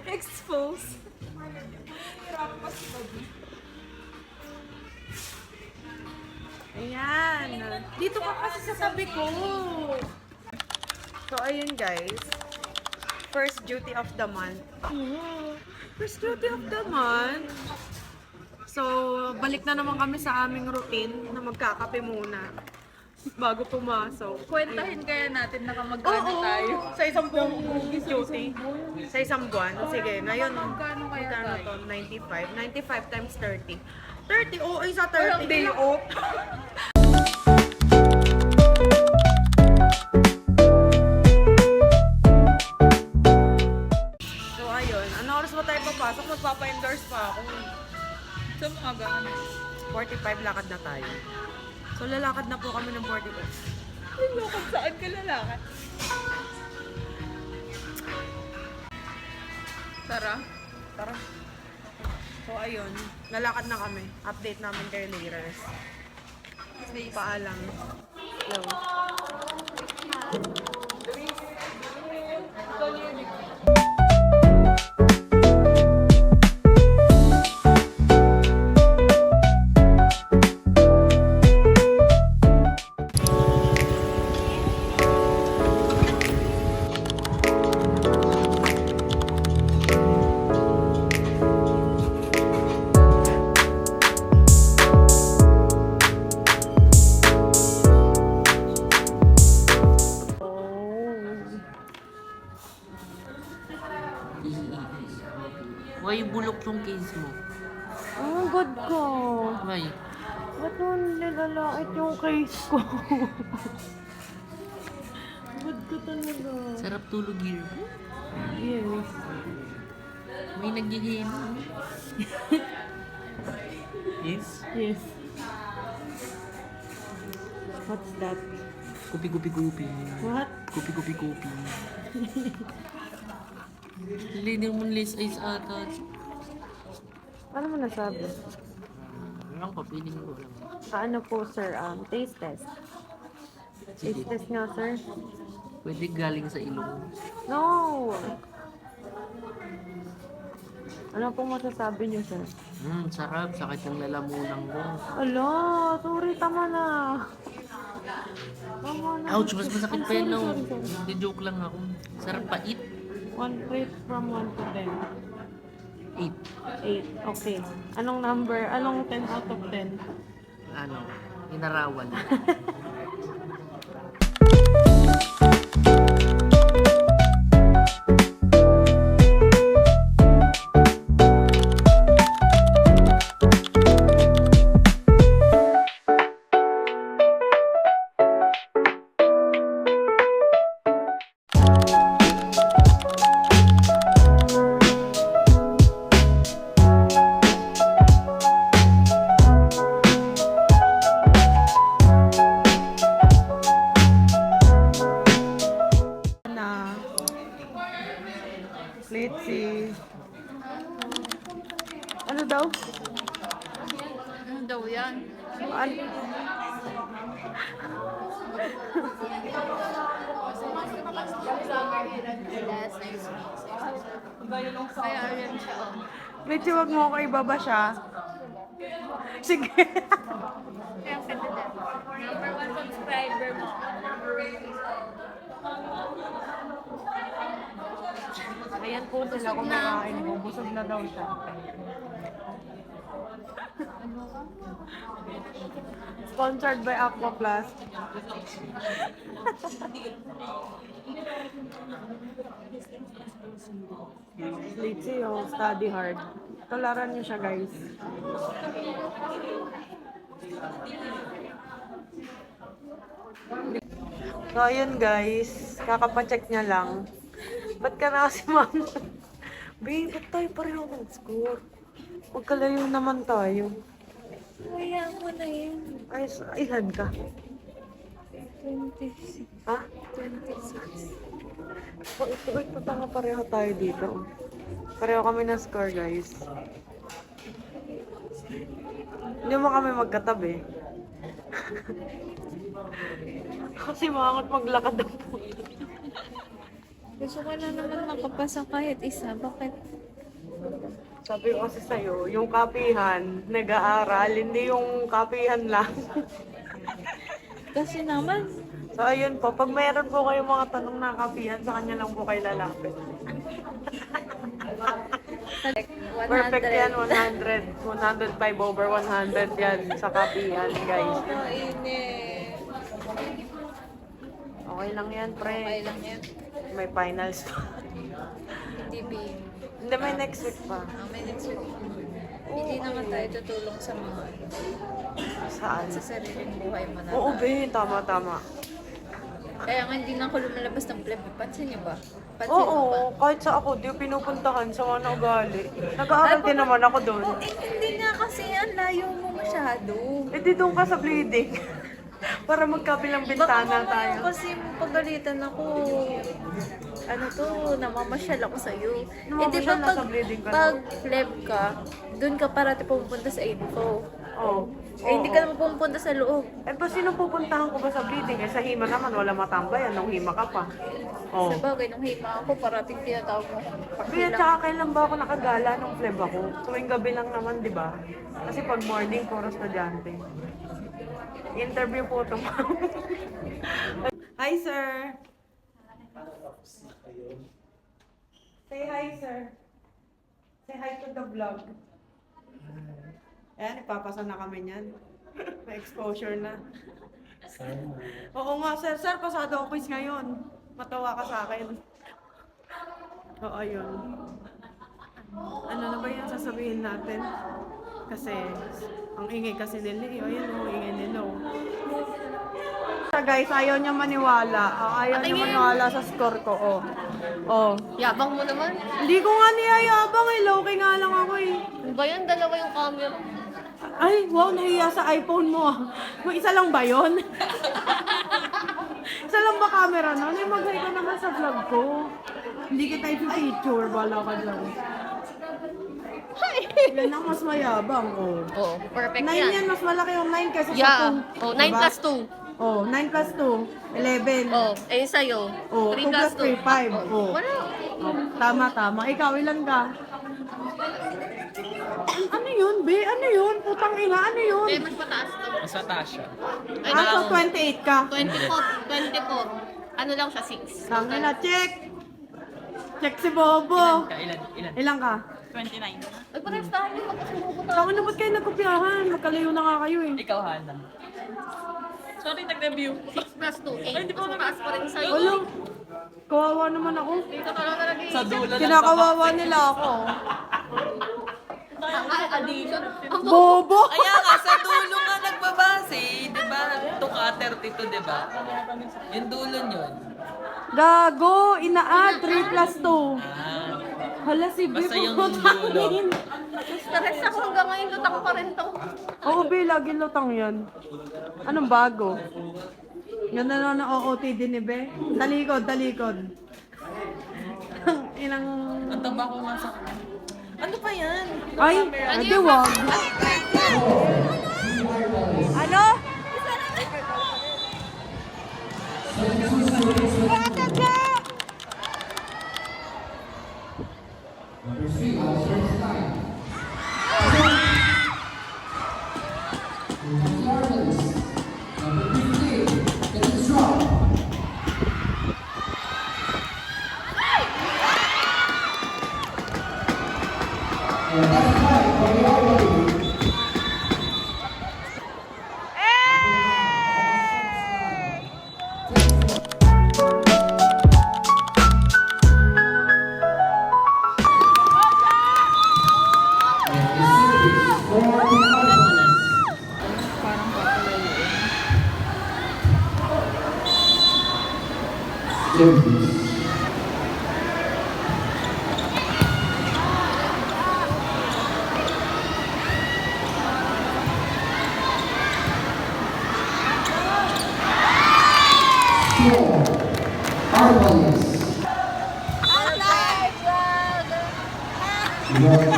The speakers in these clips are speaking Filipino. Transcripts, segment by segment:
Expose. Ayan. Dito ka kasi sa tabi ko. So, ayun guys. First duty of the month. First duty of the month. So, balik na naman kami sa aming routine na magkakape muna bago pumasok. Kwentahin kaya natin na kamagkano tayo. Sa isang buong duty. Sa isang buwan. Sige, ngayon, Magkano kaya magkano tayo? to? 95. 95 times 30. 30, oo, isa 30. Walang day off. So, ayun. Ano oras ba tayo papasok? Magpapa-endorse pa ako. Sa mga gano'n. 45, lakad na tayo. So, lalakad na po kami ng 45. Kung saan ka lalakad? Tara. Tara. So, ayun. Lalakad na kami. Update namin kayo later. Paalam. Hello. Why bulok yung case mo? Oh, good ko. Why? Ba't nun nilalakit yung case ko? Good ko talaga. Sarap tulog here. Yes. May naghihina. Yes? Yes. What's that? Kupi. What? Kupi. Leader mo list eyes ata. Ano mo nasabi? Ewan ko, feeling ko lang. Ano po, sir? Taste test. Sige. Taste test nga, sir. Pwede galing sa ilong. No! Ano pong masasabi niyo, sir? Sarap. Sakit ng lalamunan ko. Ala, sorry, tama na. Tama na. Ouch! Mas masakit pa yun, no? Sorry. Hindi, joke lang ako. Sarap pait. 1 rate from 1 to 10. 8. 8. Okay. Anong number? Anong 10 out of 10? Ano? Inarawan. Let's see. Ano daw? Ano daw yan? Kaya yan siya. Medyo wag mo ako ibaba siya. Sige. Kaya ang ganda din. Number 1 subscriber mo. Ayan po sila kumakain ko. Busog na daw siya. Sponsored by Aqua Plus. Litzy, oh, study hard. Tularan niyo siya, guys. So, ayun guys. Kakapacheck niya lang. Ba't ka na kasi ma'am? Babe, ba't tayo pareho mag-score? Magkalayo naman tayo. Kaya mo na yun. Ay, ilan ka? 26. Ha? 26. Wait, nga pareho tayo dito. Pareho kami na score, guys. Hindi mo kami magkatabi. Kasi mangat maglakad ako. Gusto ko na naman makapasa kahit isa. Bakit? Sabi ko kasi sa'yo, yung kapihan, nag-aaral, hindi yung kapihan lang. Kasi naman, So, ayun po. Pag mayroon po kayong mga tanong na kapihan, sa kanya lang po kayo lalapit. 100. Perfect yan, 100. 105 over 100 yan sa kapihan, guys. Kainit. Okay lang yan, pre. Okay lang yan. May finals pa. TB. Hindi, may next week pa. May next week. Hindi naman tayo tutulong sa mga Saan? sa sariling buhay mo na. Oo, be. Tama, tama. Kaya nga hindi na ako lumalabas ng pleb. Pansin niyo ba? Pansin Oo, mo ba? kahit sa ako, di ko pinupuntahan sa mga ugali. Nag-aaral din naman ako doon. Oh, hindi nga kasi ang layo mo masyado. Eh, di doon ka sa bleeding. Para magkabilang Baka bintana mamaya tayo. kasi pagalitan ako. Ano to, namamasyal ako sa'yo. Namamasyal na sa bleeding ka, no? pag pleb ka, dun ka parati pupunta sa info. Oo. Hindi ka naman pupunta sa loob. Eh, ba sino pupuntahan ko ba sa bleeding? Eh, sa hima naman, wala matambayan. Nung hima ka pa. Oo. Sa bagay, nung hima ako, parating tinatawag mo. Kaya tsaka kailan ba ako nakagala nung pleb ako? Tuwing gabi lang naman, di ba? Kasi pag morning, puro estudyante. Interview po ito, ma'am. Hi, sir. Say hi, sir. Say hi to the vlog. Ayan, ipapasa na kami niyan. May exposure na. Oo nga, sir. Sir, pasado ako quiz ngayon. Matawa ka sa akin. Oo, ayun. Ano na ba yan sasabihin natin? Kasi, ang ingay kasi nila eh. Ayun, ang ingay nila. Guys, ayaw niya maniwala. Ayaw niya maniwala sa score ko. Oh. Oh. Yabang mo naman. Hindi ko nga niyayabang eh. Low-key nga lang ako eh. Ano ba yan? Dalawa yung camera. Ay, wow, nahiya sa iPhone mo. May isa lang ba yun? Isa lang ba camera nun? Ay, mag-hi ka naman sa vlog ko. Hindi kita i-feature. Bala ka dyan. Yan ang mas mayabang, oh. Oo, perfect 9 yan, mas malaki yung 9 kaysa sa 2. Yeah. Oh, 9 plus 2. Oh, 9 plus 2, 11. Oh, eh sa'yo. Oh, 2 plus 3, 5. Oh. Wala. Oh, tama, tama. Ikaw, ilan ka? Ano yun, be? Ano yun? Putang ina, ano yun? Eh, mas mataas to. Mas mataas siya. Ah, so 28 ka? 24. Ano lang siya, 6. Tangin na, check! Check si Bobo. Ilan? Ilan ka? 29. Ay, parehas tayo. Magkasubo tayo. Tangin na, ba't kayo nagkopyahan? Magkalayo na nga kayo eh. Ikaw, Hana. Sorry, nag-review. 6 plus 2, 8. Mas mataas pa rin sa'yo. Wala. Kawawa naman ako. Dito ka lang talaga. Sa dulo lang. Kinakawawa nila ako. Ay, addition. Bobo! Kaya nga, sa dulo nga nagbabase. Di ba? 2 32, di ba? Yung dulo yun. Gago! Ina-add 3 plus 2. Ah. Hala, si Be, Basta yung putangin. Stress ako hanggang ngayon. Lutang pa rin to. Oo, Be, lagi lutang yan. Anong bago? Ganda na ng OOTD ni Be. Talikod, talikod. Inang... Ang taba ko nga sa... Ano pa yan? Ay, adi wag. Ano?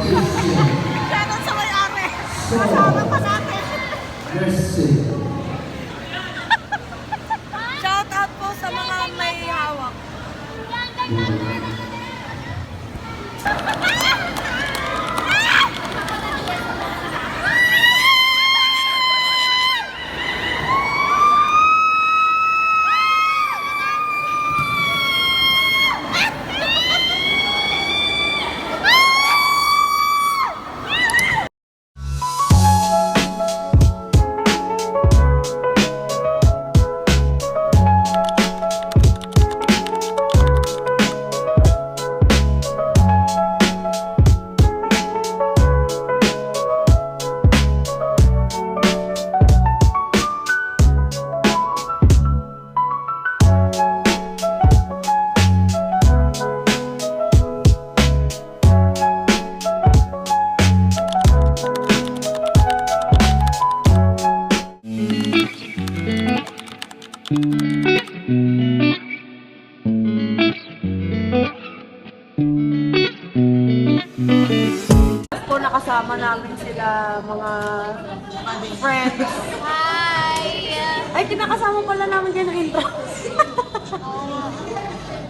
Shoutout sa may-ari. Kasama pa natin. Shoutout po sa mga may hawak. Po nakasama namin sila mga friends. Hi! Ay, kinakasama pala namin kayo ng intro.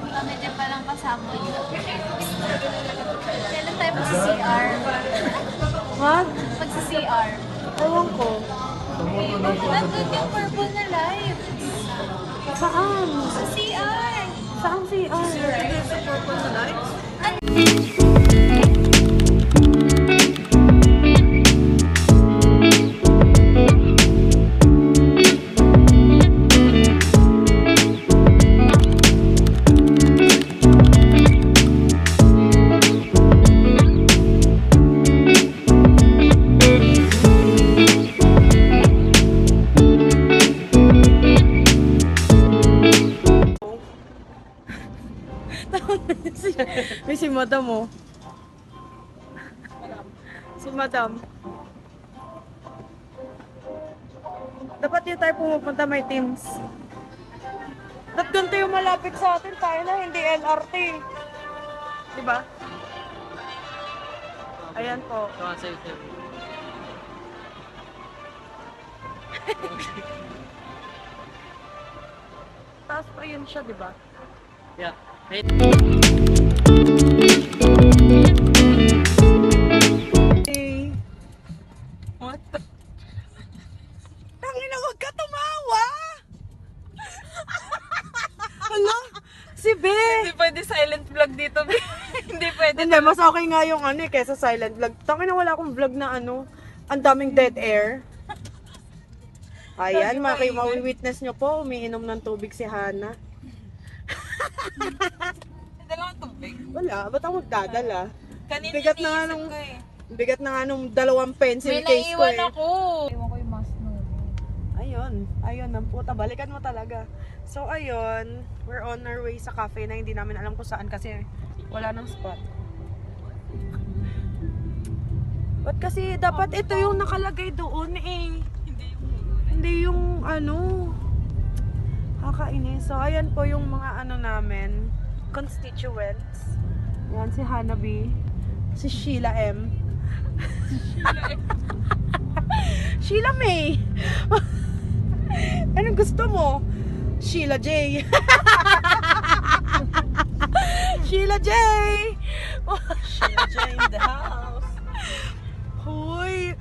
Kami din palang kasama yun. Kailan tayo magsi-CR? What? Magsi-CR. Ewan ko. Nandun yung purple na live. Saan? Sa CR. Saan si sa purple na lights? May si Madam oh. Si Madam. Dapat yun tayo pumupunta may teams. Dapat ganito yung malapit sa atin tayo na, hindi LRT. Diba? Ayan po. Taas pa yun siya, diba? Yeah. Hey. What the? Tangina, huwag ka tumawa! Hala, si Be! Hindi pwede silent vlog dito. Hindi pwede. Hindi, mas okay nga yung ano kesa silent vlog. Tangina, wala akong vlog na ano, ang daming dead air. Ayan, mawi-witness nyo po, umiinom ng tubig si Hana. Dalawang tubig. Wala, ba't ako magdadala? Kanina Bigat na nga iniisip nung- ko eh. Bigat na nga nung 2 pencil May case ko naiwan eh. ako. Iwan ko yung mask no. Ayun, ang puta, balikan mo talaga. So ayun, we're on our way sa cafe na hindi namin alam kung saan kasi wala nang spot. Ba't kasi dapat ito yung nakalagay doon eh. Hindi yung ano. Kakainis. So ayan po yung mga ano namin, constituents. Yan si Hanabi, si Sheila M. Sheila May. Anong gusto mo? Sheila J. Sheila J. Sheila J in the house. Hoy.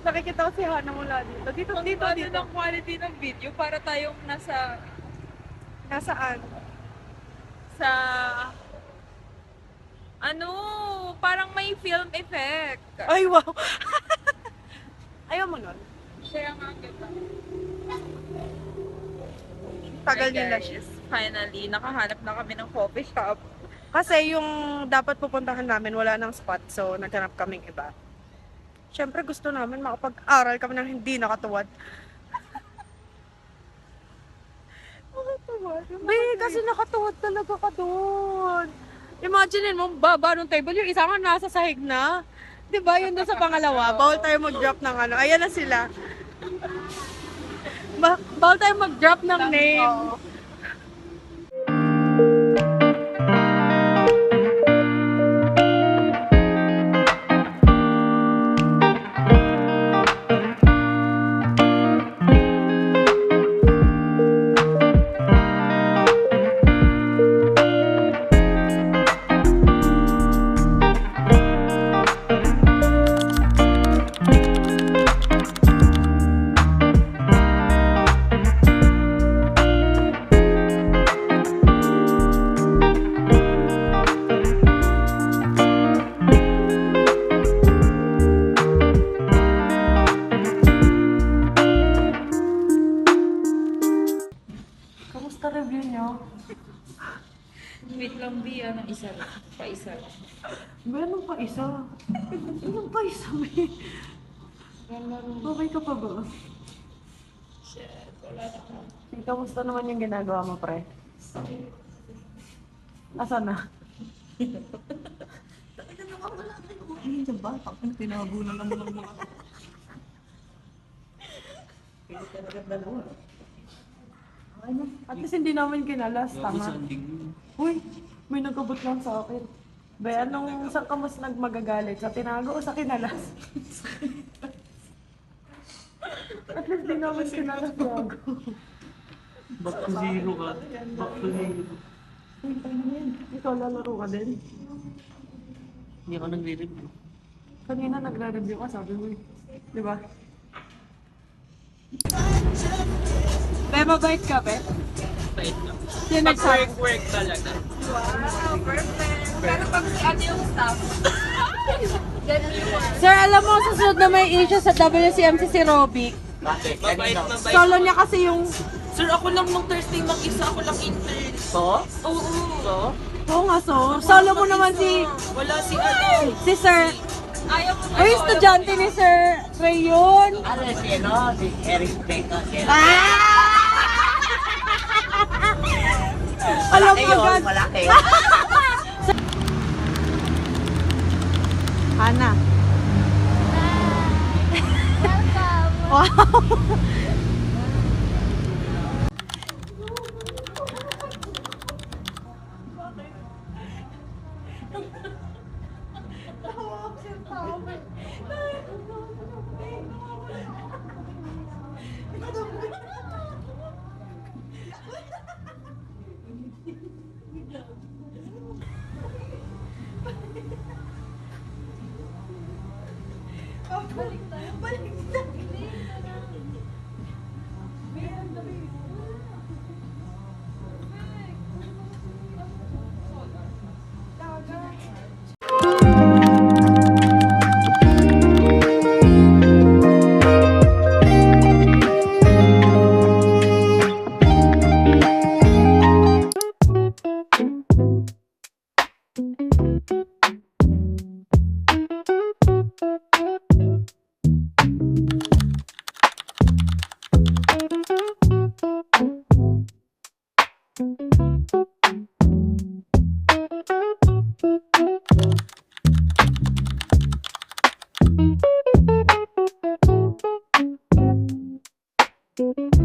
Nakikita ko si Hana mula dito. Dito, dito, Ano dito. ng quality ng video para tayong nasa Nasaan? sa ano, parang may film effect. Ay, wow. Ayaw mo nun. Share nga kita. Tagal Hi, nila guys. siya. Finally, nakahanap na kami ng coffee shop. Kasi yung dapat pupuntahan namin, wala nang spot. So, naghanap kaming iba. Siyempre, gusto namin makapag-aral kami ng hindi nakatuwad. Nakatuwad? Be, kasi nakatuwad talaga ka doon. Imagine mo, baba ng table, yung isa nga nasa sahig na. Diba? Yun doon sa pangalawa. Bawal tayo mag-drop ng ano. Ayan na sila. Bawal tayo mag-drop ng name. Kamusta review nyo? Wait lang, B. Ano, isa lang. Pa-isa. Meron pa isa. Meron pa isa, may. Okay ka pa ba? Shit, wala na ako. Kamusta naman yung ginagawa mo, pre? Asa na? Talaga naman wala kayo. Ayun dyan ba? Tapos tinago na naman ng mga... Pili talaga dalawa. At least hindi namin kinalas, tama? Uy, may nagkabot lang sa akin. Be, anong saan ka mas nagmagagalit? Sa tinago o sa kinalas? At least di namin kinalas, gago. Back to zero ka. Back to zero. Uy, paano yan? Ikaw lalaro ka din? Hindi ako nagre-review. Kanina nagre-review ka, sabi mo eh. Di ba? Be, mabait ka, be? Pait na. Sino nagsabi? Work talaga. Wow, perfect. Pero pag si ano yung staff, ganun yung work. Sir, alam mo, susunod na may issue sa WCMC si Robic. Bakit? Mabait, mabait. Solo niya kasi yung... Sir, ako lang nung Thursday mag-isa. Ako lang intern. So? Oo. So? Oo nga, so. Solo mo naman si... Wala si ano. Si Sir... Ayaw mo Ay, estudyante ni Sir Rayon. Ano si ano? Si Eric Beca. Alam mo agad. Malaki. Hana. Welcome. Wow. Thank you.